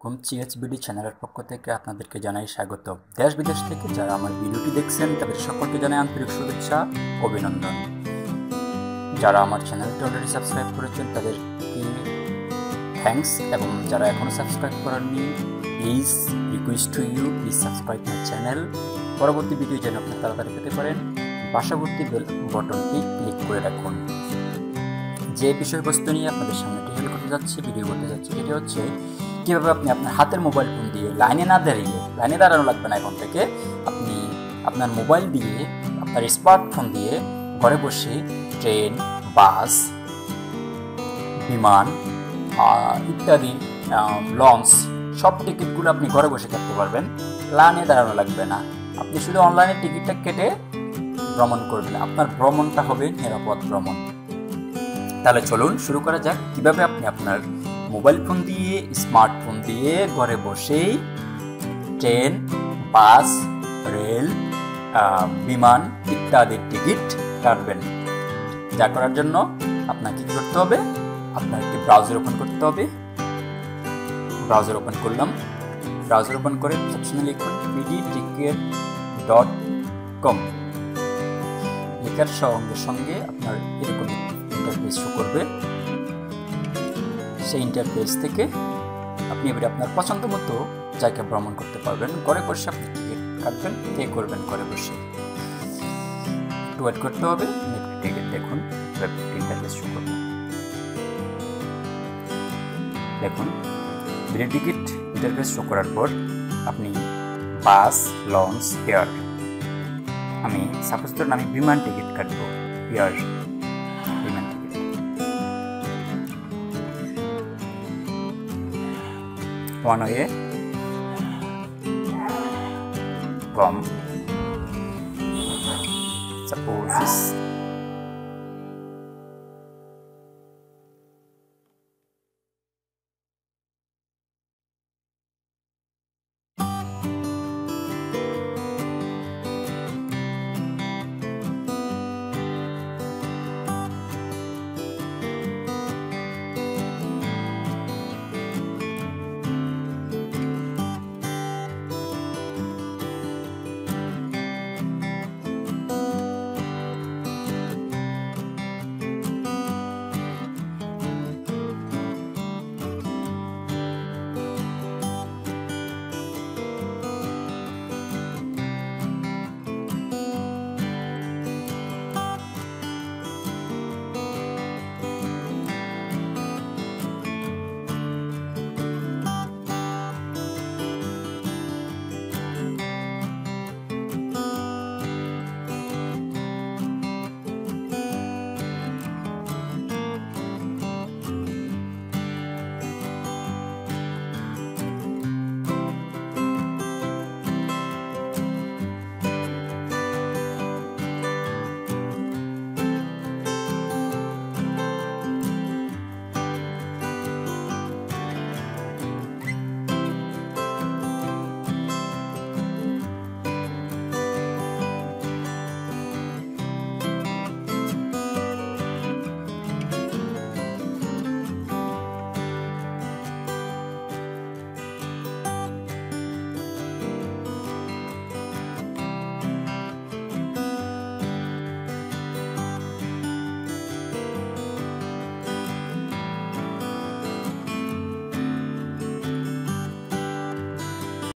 আলাইকুম, সিএচবিডি চ্যানেলের পক্ষ থেকে আপনাদেরকে জানাই স্বাগত। দেশ বিদেশ থেকে যারা আমার ভিডিওটি দেখছেন তাদের সকলকে জানাই আন্তরিক শুভেচ্ছা, অভিনন্দন। যারা আমার চ্যানেলটি অলরেডি সাবস্ক্রাইব করেছেন তাদেরকে থ্যাঙ্কস, এবং যারা এখনও সাবস্ক্রাইব করেননি please request to you, please subscribe my channel. পরবর্তী ভিডিও যেন আপনি তাড়াতাড়ি পেতে পারেন পার্শ্ববর্তী বেল বটনটি ক্লিক করে রাখুন। যে বিষয়বস্তু নিয়ে আপনাদের সামনে টেল করতে যাচ্ছি, ভিডিও করতে যাচ্ছি, সেটি হচ্ছে কীভাবে আপনি আপনার হাতের মোবাইল ফোন দিয়ে লাইনে দাঁড়ানো লাগবে না। এখন থেকে আপনি আপনার মোবাইল দিয়ে, আপনার স্মার্টফোন দিয়ে ঘরে বসে ট্রেন, বাস, বিমান ইত্যাদি লঞ্চ সব টিকিটগুলো আপনি ঘরে বসে কাটতে পারবেন। লাইনে দাঁড়ানো লাগবে না। আপনি শুধু অনলাইনে টিকিটটা কেটে ভ্রমণ করবেন। আপনার ভ্রমণটা হবে নিরাপদ ভ্রমণ। তাহলে চলুন শুরু করা যাক, কীভাবে আপনি আপনার মোবাইল ফোন দিয়ে, স্মার্টফোন দিয়ে ঘরে বসেই ট্রেন, বাস, রেল, বিমান ইত্যাদির টিকিট কাটবেন। যা করার জন্য আপনাকে কী করতে হবে, আপনার একটি ব্রাউজার ওপেন করতে হবে। ব্রাউজার ওপেন করলাম। ব্রাউজার ওপেন করে সেকশনে লিখুন bdticket.com। লেখার সঙ্গে সঙ্গে আপনার এরকম ইন্টারফেস শো করবে। সেই ইন্টারফেস থেকে আপনি এবারে আপনার পছন্দ মতো জায়গা ভ্রমণ করতে পারবেন। ঘরে বসে আপনি টিকিট কাটবেন, পে করবেন ঘরে বসে। একটু ওয়েট করতে হবে। টিকিট দেখুন, ইন্টারফেস শো করবে। দেখুন বিডি টিকিট ইন্টারফেস শো করার পর আপনি বাস, লঞ্চ, এয়ার, আমি সাপোজ ধরুন আমি বিমান টিকিট কাটবো। এয়ার বিমান ticket, one way from suppose this